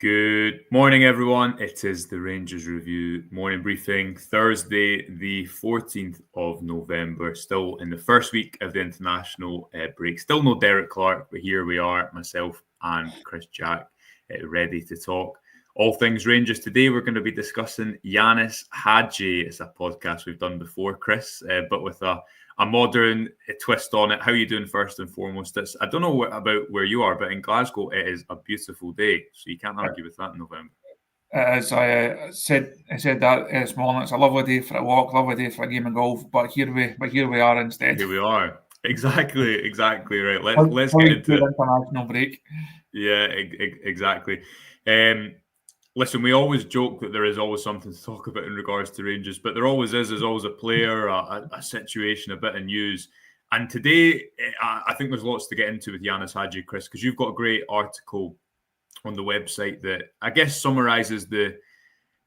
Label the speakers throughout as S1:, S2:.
S1: Good morning, everyone. It is the Rangers Review morning briefing, Thursday, the 14th of November. Still in the first week of the international break. Still no Derek Clark, but here we are, myself and Chris Jack, ready to talk all things Rangers. Today, we're going to be discussing Ianis Hagi. It's a podcast we've done before, Chris, but with a modern twist on it. How are you doing first and foremost? I don't know about where you are, but in Glasgow it is a beautiful day, so you can't argue with that in November.
S2: As I said that this morning, it's a lovely day for a walk, lovely day for a game of golf. But here we are instead.
S1: Here we are. Exactly right. Let's get into it.
S2: International break.
S1: Yeah, exactly. Listen, we always joke that there is always something to talk about in regards to Rangers, but there always is. There's always a player, a situation, a bit of news. And today, I think there's lots to get into with Ianis Hagi, Chris, because you've got a great article on the website that I guess summarises the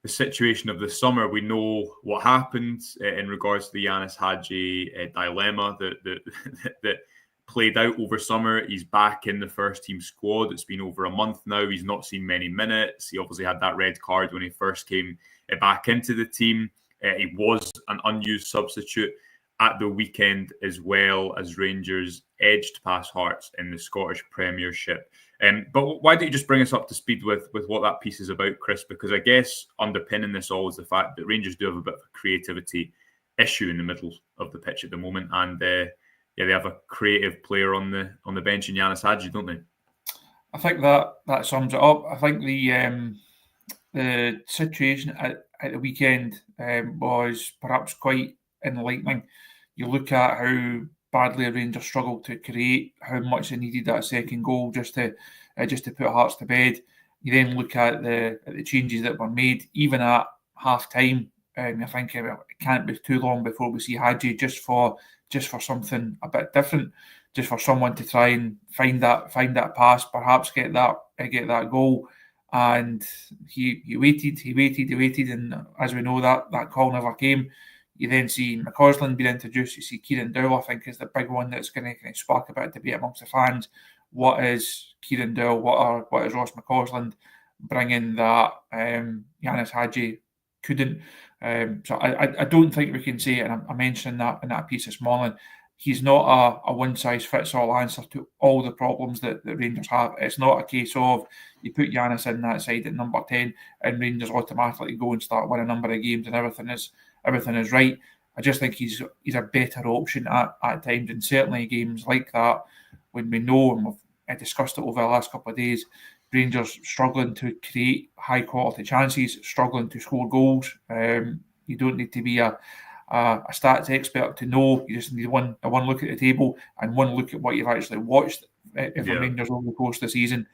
S1: situation of the summer. We know what happened in regards to the Ianis Hagi dilemma that played out over summer. He's back in the first team squad. It's been over a month now. He's not seen many minutes. He obviously had that red card when he first came back into the team. He was an unused substitute at the weekend, as well as Rangers edged past Hearts in the Scottish Premiership. But why don't you just bring us up to speed with what that piece is about, Chris? Because I guess underpinning this all is the fact that Rangers do have a bit of a creativity issue in the middle of the pitch at the moment, and they have a creative player on the bench in Ianis Hagi, don't they?
S2: I think that sums it up. I think the situation at the weekend was perhaps quite enlightening. You look at how badly Rangers struggled to create, how much they needed that second goal just to put Hearts to bed. You then look at the changes that were made, even at half time. I think it can't be too long before we see Hagi just for something a bit different, just for someone to try and find that pass, perhaps get that goal. And he waited, and as we know, that call never came. You then see McCausland being introduced. You see Kieran Dowell, I think, is the big one that's going to spark a bit of debate amongst the fans. What is Kieran Dowell? What is Ross McCausland bringing that Ianis Hagi couldn't? So I don't think we can say, and I mentioned that in that piece this morning, he's not a one-size-fits-all answer to all the problems that Rangers have. It's not a case of you put Ianis in that side at number 10 and Rangers automatically go and start winning a number of games and everything is right. I just think he's a better option at times, and certainly games like that when we know, and we've discussed it over the last couple of days, Rangers struggling to create high quality chances, struggling to score goals. You don't need to be a stats expert to know. You just need one look at the table and one look at what you've actually watched from Rangers over the course of the season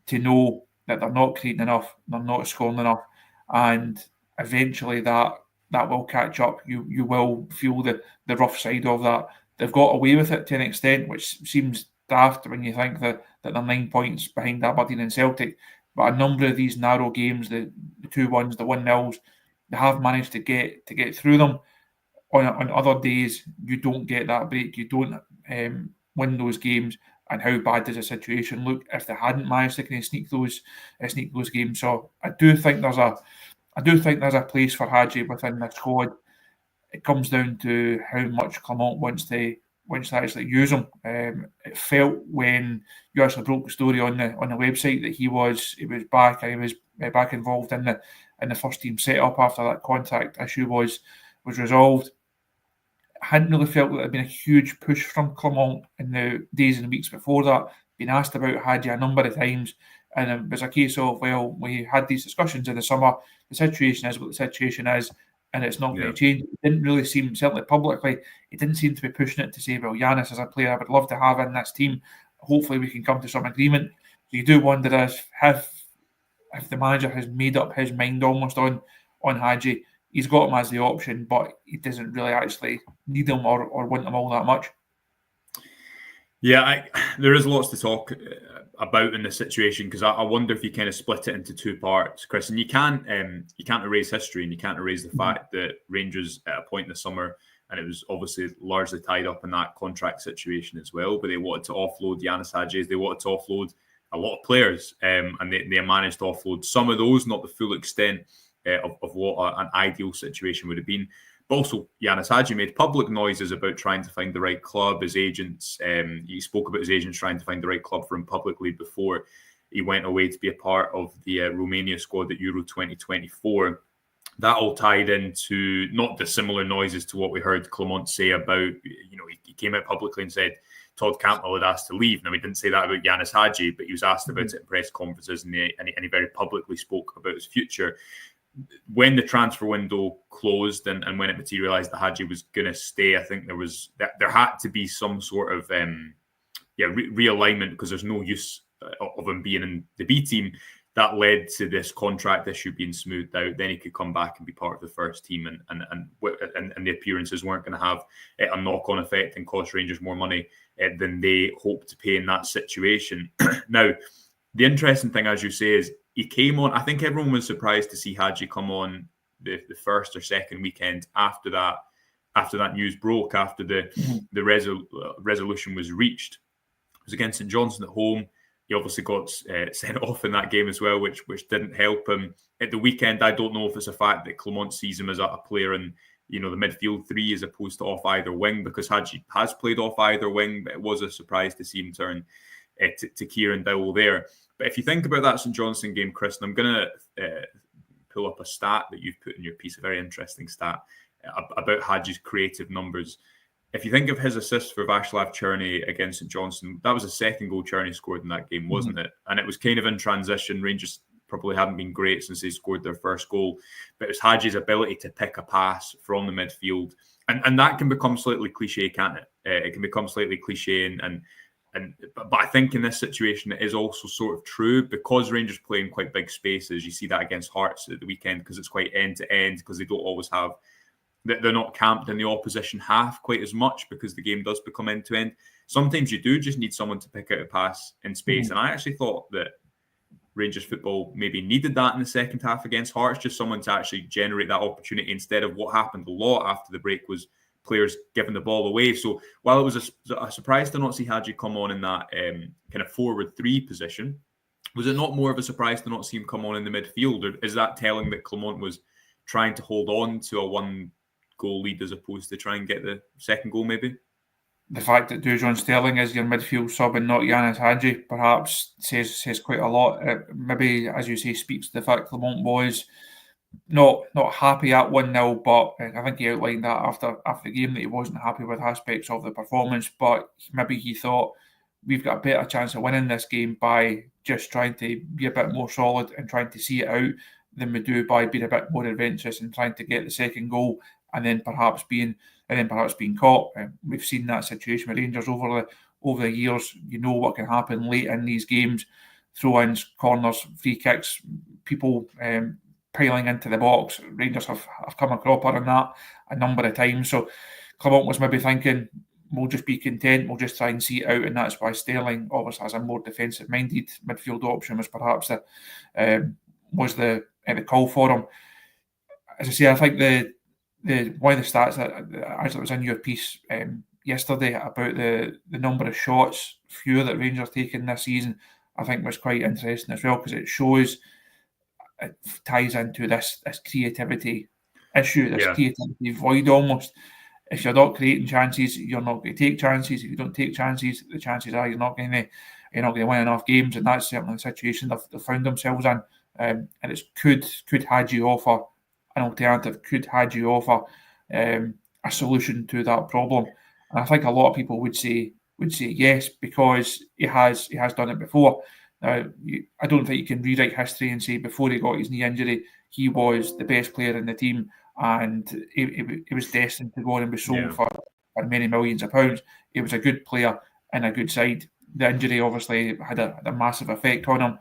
S2: to know that they're not creating enough, they're not scoring enough, and eventually that will catch up. You will feel the rough side of that. They've got away with it to an extent, which seems daft when you think that they're 9 points behind Aberdeen and Celtic. But a number of these narrow games, the 2-1s, the 1-0s, they have managed to get through them. On other days, you don't get that break. You don't win those games. And how bad does the situation look if they hadn't managed to kind of sneak those games? So I do think there's a place for Hagi within the squad. It comes down to how much Clement wants to actually use him. It felt when you actually broke the story on the website that he was back and he was back involved in the first team setup after that contact issue was resolved. I hadn't really felt that there'd been a huge push from Clement in the days and weeks before that. Been asked about Hagi a number of times, and it was a case of, well, we had these discussions in the summer. The situation is what the situation is, and it's not going to change. It didn't really seem, certainly publicly, it didn't seem to be pushing it to say, well, Ianis is a player I would love to have in this team. Hopefully we can come to some agreement. So you do wonder if the manager has made up his mind almost on Hagi. He's got him as the option, but he doesn't really actually need him or want him all that much.
S1: Yeah, there is lots to talk about in this situation, because I wonder if you kind of split it into two parts, Chris. And you can't erase history, and you can't erase the fact that Rangers at a point in the summer, and it was obviously largely tied up in that contract situation as well, but they wanted to offload Ianis Hagi, they wanted to offload a lot of players, and they managed to offload some of those, not the full extent of what an ideal situation would have been. But also, Ianis Hagi made public noises about trying to find the right club. His agents, he spoke about his agents trying to find the right club for him publicly before he went away to be a part of the Romania squad at Euro 2024. That all tied into not dissimilar noises to what we heard Clement say about, he came out publicly and said Todd Cantwell had asked to leave. Now, he didn't say that about Ianis Hagi, but he was asked about it in press conferences, and he very publicly spoke about his future. When the transfer window closed and when it materialised that Hagi was going to stay, I think there had to be some sort of realignment, because there's no use of him being in the B team. That led to this contract issue being smoothed out. Then he could come back and be part of the first team, and the appearances weren't going to have a knock-on effect and cost Rangers more money than they hoped to pay in that situation. Now, the interesting thing, as you say, is he came on. I think everyone was surprised to see Hagi come on the first or second weekend after that news broke, after the resolution was reached. It was against St Johnstone at home. He obviously got sent off in that game as well, which didn't help him. At the weekend, I don't know if it's a fact that Clement sees him as a player in the midfield three as opposed to off either wing, because Hagi has played off either wing, but it was a surprise to see him turn to Kieran Dowell there. But if you think about that St Johnstone game, Chris, and I'm going to pull up a stat that you've put in your piece, a very interesting stat about Hagi's creative numbers. If you think of his assist for Václav Černý against St Johnstone, that was the second goal Černý scored in that game, wasn't it? And it was kind of in transition. Rangers probably haven't been great since they scored their first goal, but it was Hagi's ability to pick a pass from the midfield. And that can become slightly cliche, can't it? It can become slightly cliche, but I think in this situation it is also sort of true, because Rangers play in quite big spaces. You see that against Hearts at the weekend, because it's quite end to end, because they don't always have, they're not camped in the opposition half quite as much, because the game does become end to end. Sometimes you do just need someone to pick out a pass in space, and I actually thought that Rangers football maybe needed that in the second half against Hearts, just someone to actually generate that opportunity, instead of what happened a lot after the break was players giving the ball away. So while it was a surprise to not see Hagi come on in that kind of forward three position, was it not more of a surprise to not see him come on in the midfield? Or is that telling that Clement was trying to hold on to a one-goal lead as opposed to try and get the second goal maybe?
S2: The fact that Dujon Sterling is your midfield sub and not Ianis Hagi perhaps says quite a lot. Maybe, as you say, speaks to the fact Clement was not happy at 1-0, but I think he outlined that after the game, that he wasn't happy with aspects of the performance, but maybe he thought we've got a better chance of winning this game by just trying to be a bit more solid and trying to see it out than we do by being a bit more adventurous and trying to get the second goal and then perhaps being caught. We've seen that situation with Rangers over the years. You know what can happen late in these games: throw-ins, corners, free kicks, people piling into the box. Rangers have come a cropper on that a number of times. So Clement was maybe thinking, we'll just be content, we'll just try and see it out, and that's why Sterling obviously as a more defensive-minded midfield option was perhaps the call for him. As I say, I think the one of the stats that as it was in your piece yesterday about the number of shots fewer that Rangers taken this season, I think was quite interesting as well, because it shows, it ties into this creativity issue, this creativity void almost. If you're not creating chances, you're not going to take chances. If you don't take chances, the chances are you're not going to win enough games, and that's certainly the situation they've found themselves in. And it's could Hagi offer an alternative? Could Hagi offer a solution to that problem? And I think a lot of people would say yes, because he has done it before. Now, I don't think you can rewrite history and say before he got his knee injury, he was the best player in the team and he was destined to go on and be sold for many millions of pounds. He was a good player in a good side. The injury obviously had a massive effect on him.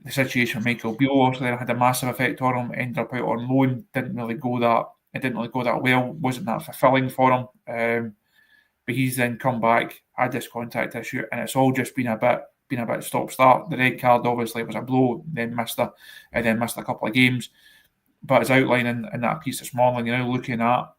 S2: The situation with Michael Beale obviously had a massive effect on him. Ended up out on loan. Didn't really go that well. Wasn't that fulfilling for him. But he's then come back, had this contact issue, and it's all just been a bit stop-start. The red card obviously was a blow, then missed a couple of games. But as outlining in that piece this morning, looking at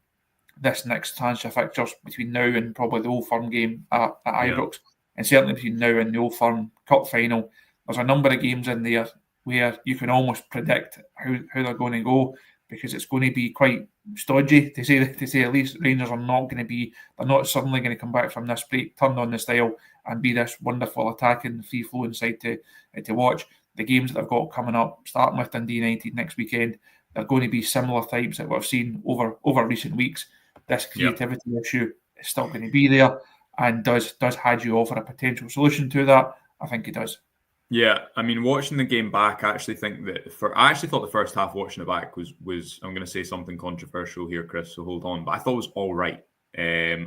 S2: this next transfer fixtures between now and probably the Old Firm game at Ibrox, And certainly between now and the Old Firm Cup final, there's a number of games in there where you can almost predict how they're going to go, because it's going to be quite stodgy, to say at least. Rangers are not going to be, they're not suddenly going to come back from this break, turn on the style, and be this wonderful attacking, free-flowing side to watch. The games that they've got coming up, starting with Dundee United next weekend, they're going to be similar types that we've seen over recent weeks. This creativity issue is still going to be there, and does Hagi offer a potential solution to that? I think he does.
S1: Yeah, I mean, watching the game back, I actually think that I actually thought the first half watching it back was I'm going to say something controversial here, Chris, so hold on, but I thought it was all right. And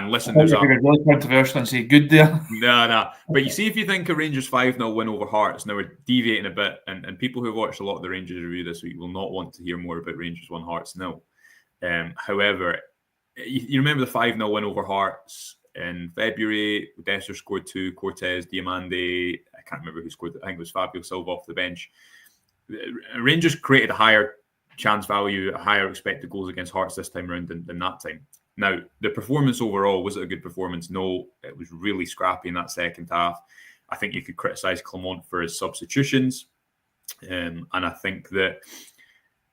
S1: listen, there's
S2: really controversial and say good there.
S1: No. But you see, if you think a Rangers 5-0 win over Hearts, now we're deviating a bit, and people who have watched a lot of the Rangers review this week will not want to hear more about Rangers 1 Hearts 0. However, you remember the 5-0 win over Hearts in February. Dessler scored 2, Cortez, Diamande, I can't remember who scored. I think it was Fabio Silva off the bench. Rangers created a higher chance value, a higher expected goals against Hearts this time around than that time. Now, the performance overall, was it a good performance? No, it was really scrappy in that second half. I think you could criticise Clement for his substitutions. And I think that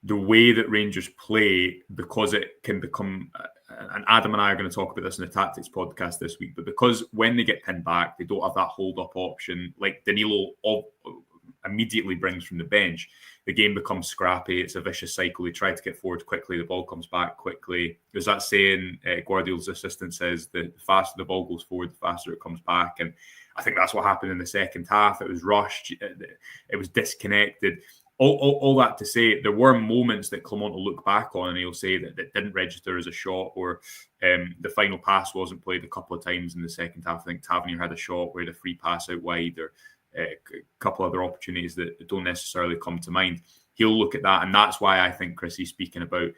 S1: the way that Rangers play, because it can become, and Adam and I are going to talk about this in the Tactics podcast this week, but because when they get pinned back, they don't have that hold-up option like Danilo immediately brings from the bench. The game becomes scrappy. It's a vicious cycle. They try to get forward quickly. The ball comes back quickly. There's that saying, Guardiola's assistant says, the faster the ball goes forward, the faster it comes back. And I think that's what happened in the second half. It was rushed. It was disconnected. All that to say, there were moments that Clement will look back on and he'll say that didn't register as a shot, or the final pass wasn't played a couple of times in the second half. I think Tavernier had a shot where the free pass out wide, or a couple other opportunities that don't necessarily come to mind. He'll look at that, and that's why I think Chris is speaking about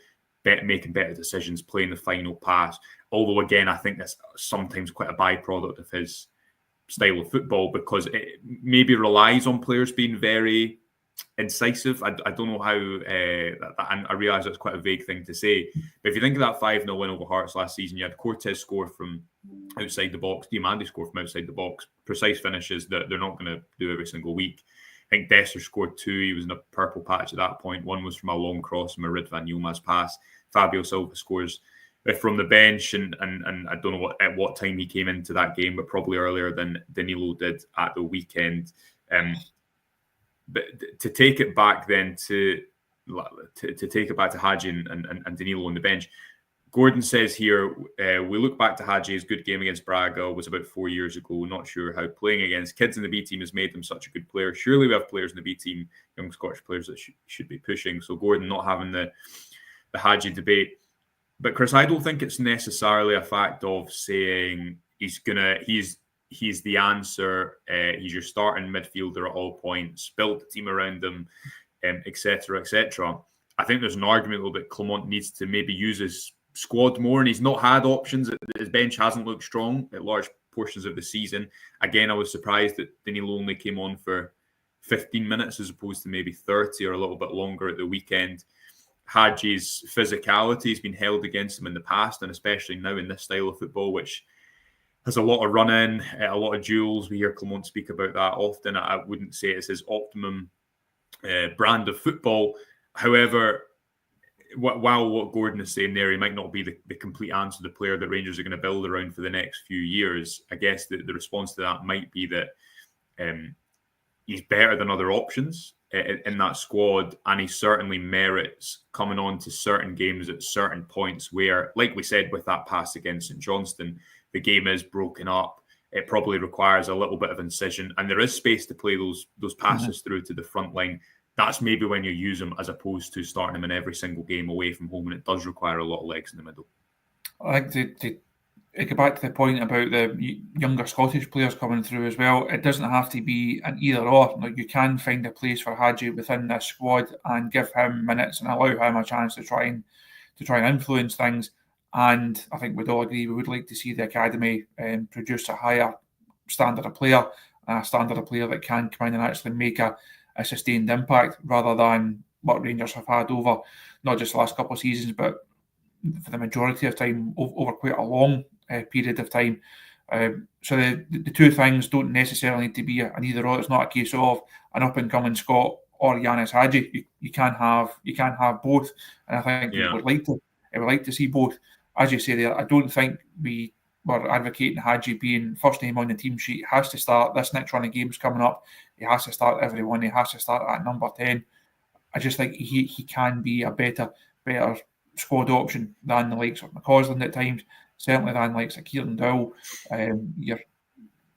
S1: making better decisions, playing the final pass. Although, again, I think that's sometimes quite a byproduct of his style of football, because it maybe relies on players being very incisive. I don't know how, and I realise that's quite a vague thing to say, but if you think of that 5-0 win over Hearts last season, you had Cortez score from outside the box, Diamande score from outside the box, precise finishes that they're not going to do every single week. I think Dessler scored 2. He was in a purple patch at that point. One was from a long cross from a Rid van Yilmaz pass. Fabio Silva scores from the bench, and I don't know at what time he came into that game, but probably earlier than Danilo did at the weekend. But to take it back then to take it back to Hagi and Danilo on the bench, Gordon says here, we look back to Hagi's good game against Braga was about 4 years ago. Not sure how playing against kids in the B team has made them such a good player. Surely we have players in the B team, young Scottish players that should be pushing. So Gordon not having the Hagi debate. But Chris, I don't think it's necessarily a fact of saying he's the answer. He's your starting midfielder at all points. Build the team around him, etc., etc. I think there's an argument that Clement needs to maybe use his squad more, and he's not had options. His bench hasn't looked strong at large portions of the season. Again, I was surprised that Danilo only came on for 15 minutes as opposed to maybe 30 or a little bit longer at the weekend. Hagi's physicality has been held against him in the past, and especially now in this style of football, which has a lot of run-in, a lot of duels. We hear Clement speak about that often. I wouldn't say it's his optimum brand of football. However, while what Gordon is saying there, he might not be the complete answer, the player that Rangers are going to build around for the next few years. I guess the response to that might be that he's better than other options in that squad, and he certainly merits coming on to certain games at certain points where, like we said with that pass against St Johnstone, the game is broken up. It probably requires a little bit of incision, and there is space to play those passes through to the front line. That's maybe when you use them, as opposed to starting them in every single game away from home, and it does require a lot of legs in the middle.
S2: I think to go back to the point about the younger Scottish players coming through as well, it doesn't have to be an either-or. Like, you can find a place for Hagi within this squad and give him minutes and allow him a chance to try and influence things. And I think we'd all agree we would like to see the academy produce a higher standard of player, a standard of player that can come in and actually make a sustained impact, rather than what Rangers have had over not just the last couple of seasons, but for the majority of time, over quite a long period of time. So the two things don't necessarily need to be an either or. It's not a case of an up and coming Scot or Ianis Hagi. You can't have both, and I think people would like to see both. As you say there, I don't think we were advocating Hagi being first name on the team sheet. He has to start this next run of games coming up. He has to start everyone. He has to start at number 10. I just think he can be a better squad option than the likes of McCausland at times, certainly than the likes of Kieran Dowell. You're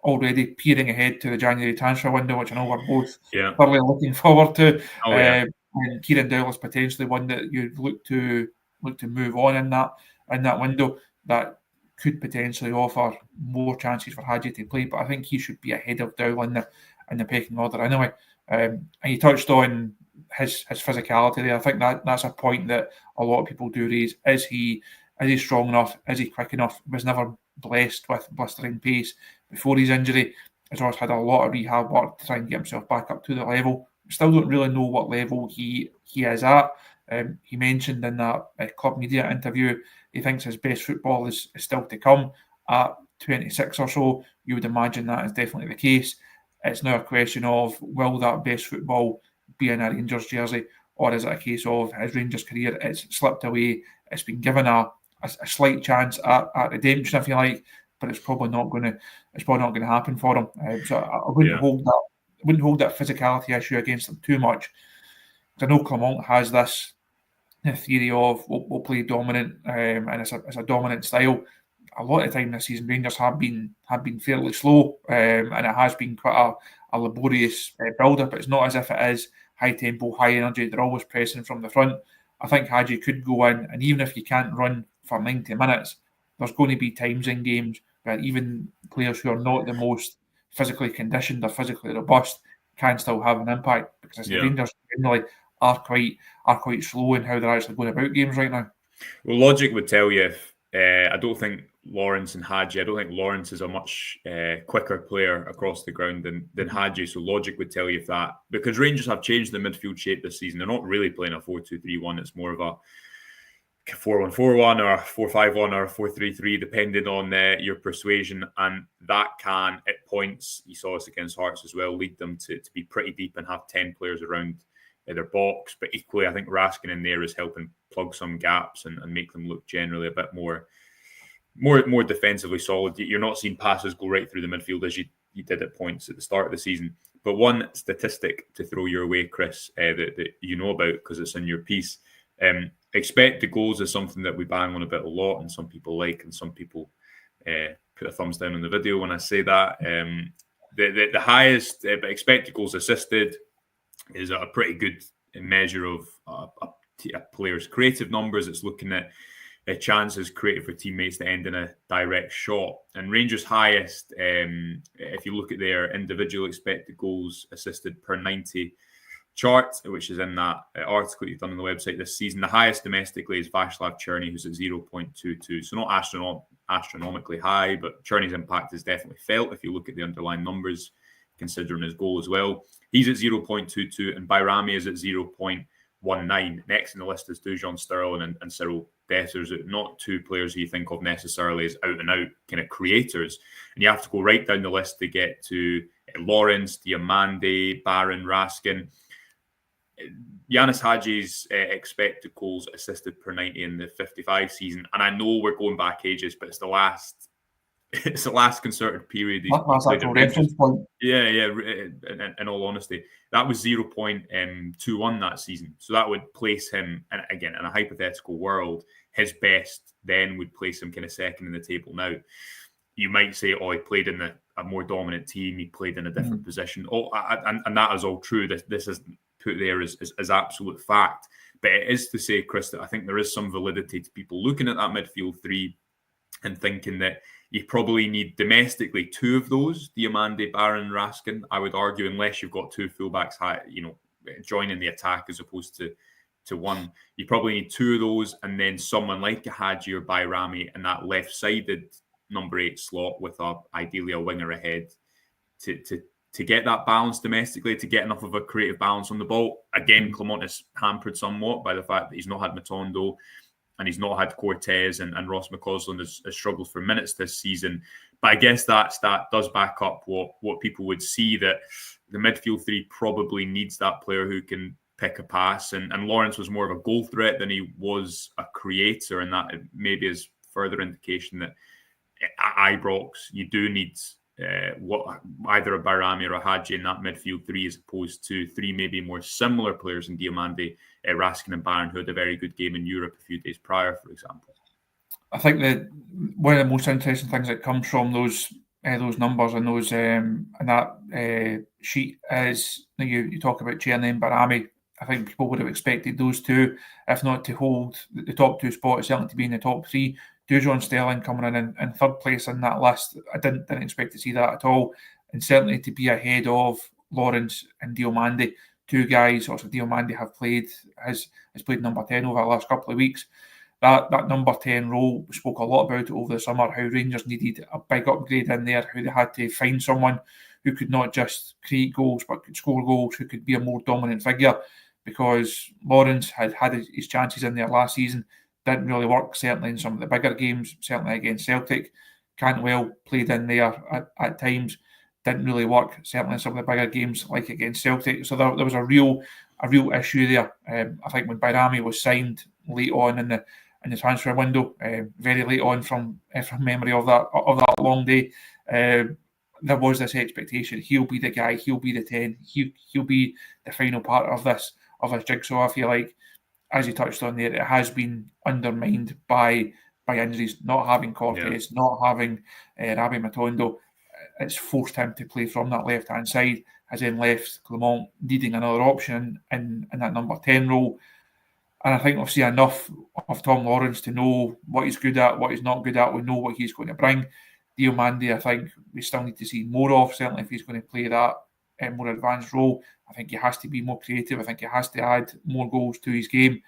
S2: already peering ahead to the January transfer window, which I know we're both thoroughly looking forward to. And Kieran Dowell is potentially one that you'd look to move on in that window. That could potentially offer more chances for Hagi to play, but I think he should be ahead of Dowell in the pecking order anyway. And you touched on his physicality there. I think that's a point that a lot of people do raise. Is he strong enough? Is he quick enough? Was never blessed with blistering pace before his injury. He's always had a lot of rehab work to try and get himself back up to the level. Still don't really know what level he is at. He mentioned in that club media interview he thinks his best football is still to come. At 26 or so, you would imagine that is definitely the case. It's now a question of, will that best football be in a Rangers jersey, or is it a case of his Rangers career, it's slipped away, it's been given a slight chance at redemption, if you like, but it's probably not going to happen for him. So I wouldn't hold that physicality issue against him too much. I know Clement has this theory of we'll play dominant, and it's a dominant style. A lot of the time this season, Rangers have been fairly slow, and it has been quite a laborious build-up. It's not as if it is high tempo, high energy. They're always pressing from the front. I think Hagi could go in, and even if you can't run for 90 minutes, there's going to be times in games where even players who are not the most physically conditioned or physically robust can still have an impact, because the Rangers generally are quite slow in how they're actually going about games right now.
S1: Well, logic would tell you if I don't think Lawrence and Hagi, I don't think Lawrence is a much quicker player across the ground than Hagi, so logic would tell you if that, because Rangers have changed the midfield shape this season. They're not really playing a 4-2-3-1, it's more of a 4-1-4-1 or 4-5-1 or 4-3-3, depending on your persuasion, and that can, at points, you saw us against Hearts as well, lead them to be pretty deep and have 10 players around their box. But equally, I think Raskin in there is helping plug some gaps and make them look generally a bit more defensively solid. You're not seeing passes go right through the midfield as you did at points at the start of the season. But one statistic to throw your way, Chris, that you know about because it's in your piece. Expected goals is something that we bang on about a lot, and some people like, and some people put a thumbs down on the video when I say that. The highest expected goals assisted is a pretty good measure of a player's creative numbers. It's looking at chances created for teammates to end in a direct shot. And Rangers' highest, if you look at their individual expected goals assisted per 90 chart, which is in that article you've done on the website this season, the highest domestically is Václav Černý, who's at 0.22. So not astronomically high, but Černý's impact is definitely felt if you look at the underlying numbers, considering his goal as well. He's at 0.22, and Bayrami is at 0.19. Next in the list is Dujon Sterling and Cyril Dessers, not two players who you think of necessarily as out-and-out kind of creators. And you have to go right down the list to get to Lawrence, Diamande, Barron, Raskin. Ianis Hagi's expected goals assisted per 90 in the 55 season, and I know we're going back ages, but it's the last concerted period.
S2: That's actual reference point.
S1: Yeah. In all honesty, that was 0.21 that season, so that would place him, and again, in a hypothetical world, his best then would place him kind of second in the table. Now, you might say, he played in a more dominant team, he played in a different position. And that is all true. This is put there as absolute fact. But it is to say, Chris, that I think there is some validity to people looking at that midfield three and thinking that you probably need domestically two of those, Diamande, Barron, Raskin, I would argue, unless you've got two fullbacks joining the attack as opposed to one. You probably need two of those, and then someone like a Hagi or Bayrami in that left-sided number 8 slot with ideally a winger ahead to get that balance domestically, to get enough of a creative balance on the ball. Again, Clement is hampered somewhat by the fact that he's not had Matondo and he's not had Cortez, and Ross McCausland has struggled for minutes this season. But I guess that stat does back up what people would see, that the midfield three probably needs that player who can pick a pass. And Lawrence was more of a goal threat than he was a creator. And that maybe is further indication that at Ibrox, you do need either a Barami or a Hagi in that midfield three, as opposed to three maybe more similar players in Diomande, Raskin and Barron, who had a very good game in Europe a few days prior, for example.
S2: I think that one of the most interesting things that comes from those numbers and those and that sheet is, you talk about Tierney and Barami. I think people would have expected those two, if not to hold the top two spots, certainly to be in the top three. Dujon Sterling coming in third place in that list. I didn't expect to see that at all, and certainly to be ahead of Lawrence and Diomande, two guys. Also, Diomande has played number 10 over the last couple of weeks. That number 10 role, we spoke a lot about it over the summer, how Rangers needed a big upgrade in there, how they had to find someone who could not just create goals but could score goals, who could be a more dominant figure, because Lawrence had his chances in there last season. Didn't really work, certainly in some of the bigger games, certainly against Celtic. Cantwell played in there at times, didn't really work, certainly in some of the bigger games like against Celtic. So there was a real issue there. I think when Barami was signed late on in the transfer window, very late on from memory of that long day, there was this expectation he'll be the guy, he'll be the 10, he'll be the final part of this jigsaw. I feel like, as you touched on there, it has been undermined by injuries, not having Cortez, not having Rabbi Matondo. It's forced him to play from that left-hand side, has then left Clement needing another option in that number 10 role. And I think we've seen enough of Tom Lawrence to know what he's good at, what he's not good at. We know what he's going to bring. Diomande, I think we still need to see more of, certainly if he's going to play that more advanced role. I think he has to be more creative. I think he has to add more goals to his game.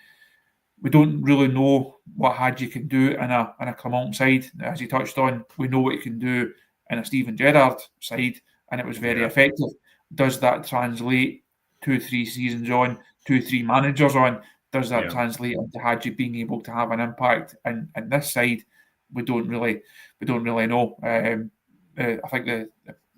S2: We don't really know what Hagi can do in a Clement side. As he touched on, we know what he can do in a Steven Gerrard side, and it was very effective. Does that translate 2-3 seasons on, 2-3 managers on? Does that translate into Hagi being able to have an impact in this side? We don't really know. I think the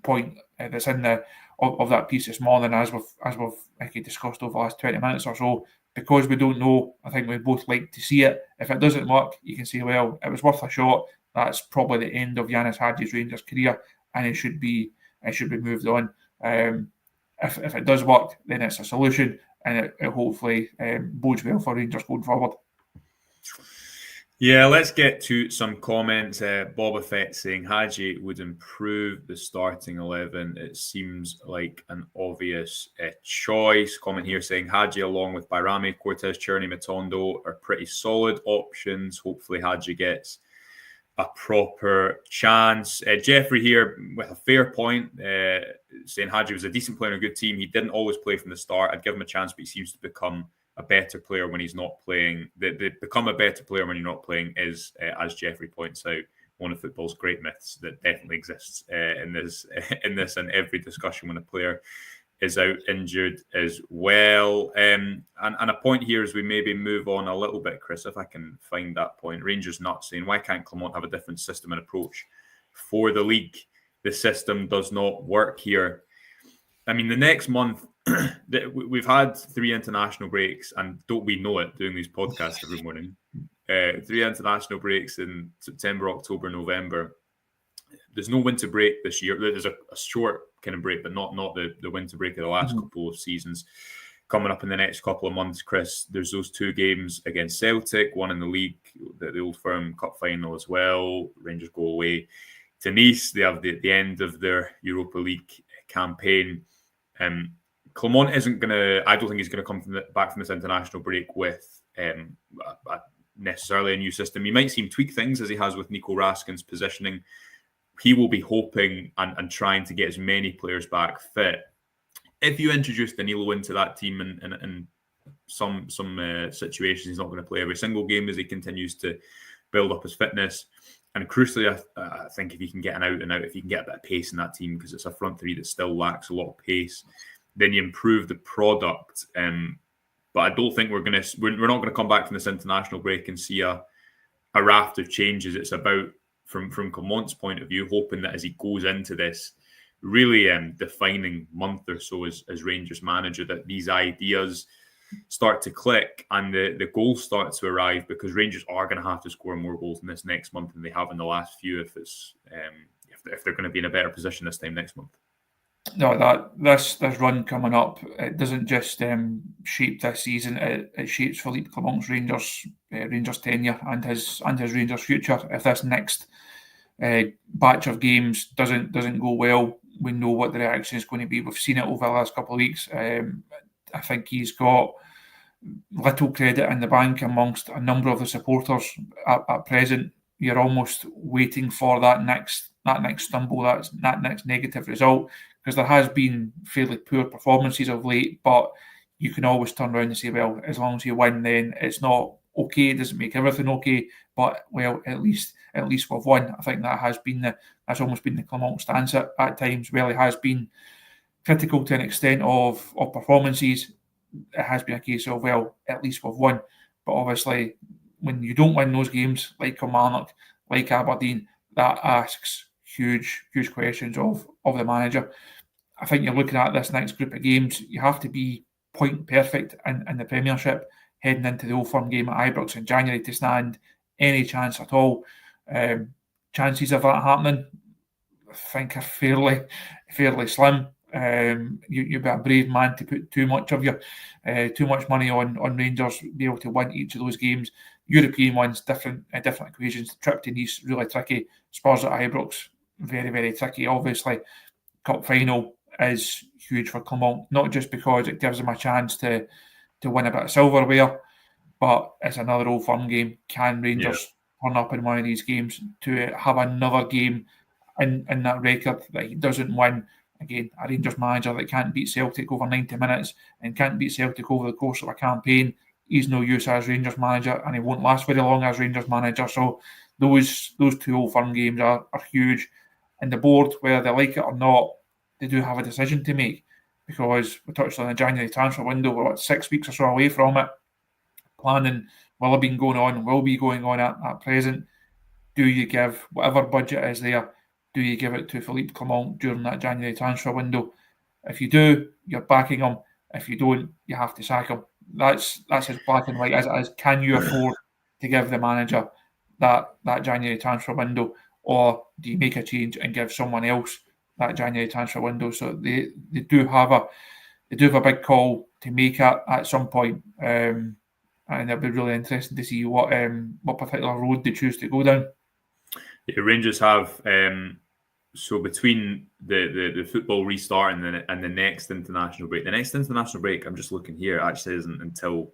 S2: point that's in of that piece this morning, as we've discussed over the last 20 minutes or so, because we don't know, I think we both like to see it. If it doesn't work, you can say, well, it was worth a shot. That's probably the end of Ianis Hagi's Rangers career, and it should be moved on. If it does work, then it's a solution, and it hopefully bodes well for Rangers going forward.
S1: Yeah, let's get to some comments. Boba Fett saying Hagi would improve the starting 11. It seems like an obvious choice. Comment here saying Hagi along with Bairami, Cortez, Cherney, Matondo are pretty solid options. Hopefully Hagi gets a proper chance. Jeffrey here with a fair point, saying Hagi was a decent player and a good team. He didn't always play from the start. I'd give him a chance, but he seems to become a better player when he's not playing. They become a better player when you're not playing is, as Jeffrey points out, one of football's great myths that definitely exists in this and every discussion when a player is out injured as well. And a point here as we maybe move on a little bit, Chris, if I can find that point. Rangers Nuts saying, why can't Clement have a different system and approach for the league? The system does not work here. I mean, the next month, we've had 3 international breaks, and don't we know it doing these podcasts every morning? 3 international breaks in September, October, November. There's no winter break this year. There's a short kind of break, but not the winter break of the last couple of seasons. Coming up in the next couple of months, Chris, there's those 2 games against Celtic, one in the league, the Old Firm Cup final as well. Rangers go away to Nice. They have the end of their Europa League campaign. Clement isn't going to, I don't think he's going to come back from this international break with necessarily a new system. He might see him tweak things as he has with Nico Raskin's positioning. He will be hoping and trying to get as many players back fit. If you introduce Danilo into that team and some situations, he's not going to play every single game as he continues to build up his fitness. And crucially, I think if he can get an out and out, if you can get a bit of pace in that team, because it's a front 3 that still lacks a lot of pace, then you improve the product. But I don't think we're not going to come back from this international break and see a raft of changes. It's about from Clement's point of view, hoping that as he goes into this really defining month or so as Rangers manager, that these ideas start to click and the goals start to arrive, because Rangers are going to have to score more goals in this next month than they have in the last few if they're going to be in a better position this time next month.
S2: No, this run coming up, it doesn't just shape this season. It shapes Philippe Clement's Rangers tenure and his Rangers future. If this next batch of games doesn't go well, we know what the reaction is going to be. We've seen it over the last couple of weeks. I think he's got little credit in the bank amongst a number of the supporters at present. You're almost waiting for that next stumble, that next negative result, because there has been fairly poor performances of late, but you can always turn around and say, well, as long as you win, then it's not okay. It doesn't make everything okay, but well, at least we've won. I think that's almost been the Clement stance at times. Well, it has been critical to an extent of performances. It has been a case of, well, at least we've won. But obviously, when you don't win those games, like Kilmarnock, like Aberdeen, that asks huge questions of the manager. I think you're looking at this next group of games, you have to be point perfect in the Premiership heading into the Old Firm game at Ibrox in January to stand any chance at all. Chances of that happening, I think, are fairly slim. You'd be a brave man to put too much money on Rangers be able to win each of those games. European ones, different equations. The trip to Nice, really tricky. Spurs at Ibrox, very, very tricky. Obviously, cup final is huge for Clement, not just because it gives them a chance to win a bit of silverware, but it's another Old Firm game. Can Rangers turn up in one of these games to have another game in that record that he doesn't win? Again, a Rangers manager that can't beat Celtic over 90 minutes and can't beat Celtic over the course of a campaign, he's no use as Rangers manager, and he won't last very long as Rangers manager. So those two Old Firm games are huge. And the board, whether they like it or not, they do have a decision to make, because we touched on the January transfer window. We're 6 weeks or so away from it. Planning will have been going on, will be going on at present. Do you give whatever budget is there? Do you give it to Philippe Clement during that January transfer window? If you do, you're backing him. If you don't, you have to sack him. That's as black and white as it is. Can you afford to give the manager that January transfer window, or do you make a change and give someone else that January transfer window? So they do have a big call to make at some point, and it'll be really interesting to see what particular road they choose to go down.
S1: Yeah, Rangers have so between the football restart and the next international break. The next international break, I'm just looking here, actually isn't until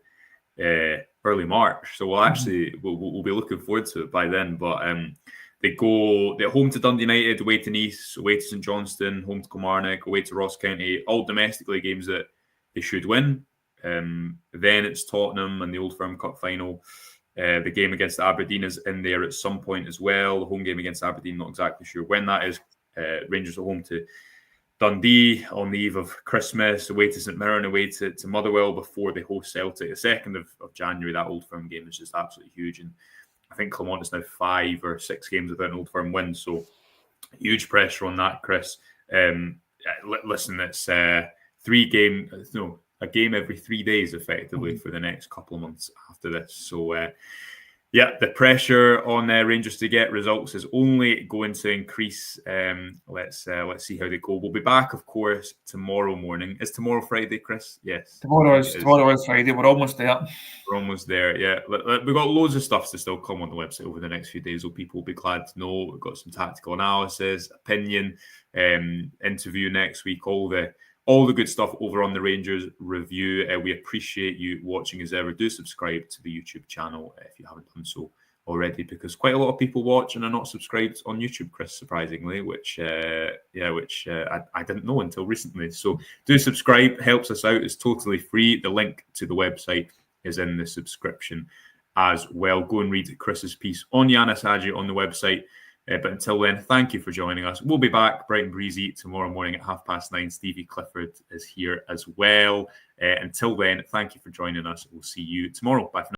S1: early March. So we'll be looking forward to it by then. But they're home to Dundee United, away to Nice, away to St Johnstone, home to Kilmarnock, away to Ross County. All domestically games that they should win. Then it's Tottenham and the Old Firm Cup final. The game against Aberdeen is in there at some point as well. The home game against Aberdeen, not exactly sure when that is. Rangers are home to Dundee on the eve of Christmas, away to St Mirren, away to Motherwell before they host Celtic. The 2nd of January, that Old Firm game is just absolutely huge. And I think Clement is now 5 or 6 games without an Old Firm win. So huge pressure on that, Chris. Listen, it's a game every 3 days effectively for the next couple of months after this. So the pressure on Rangers to get results is only going to increase. Let's see how they go. We'll be back, of course, tomorrow morning. Is tomorrow Friday, Chris? Yes.
S2: Tomorrow is Friday. We're almost there.
S1: We're almost there, yeah. We've got loads of stuff to still come on the website over the next few days, so people will be glad to know. We've got some tactical analysis, opinion, interview next week, all the good stuff over on the Rangers Review. We appreciate you watching as ever. Do subscribe to the YouTube channel if you haven't done so already, because quite a lot of people watch and are not subscribed on YouTube, Chris, surprisingly, which I didn't know until recently. So do subscribe, helps us out. It's totally free. The link to the website is in the subscription as well. Go and read Chris's piece on Ianis Hagi on the website. But until then, thank you for joining us. We'll be back bright and breezy tomorrow morning at 9:30. Stevie Clifford is here as well. Until then, thank you for joining us. We'll see you tomorrow. Bye for now.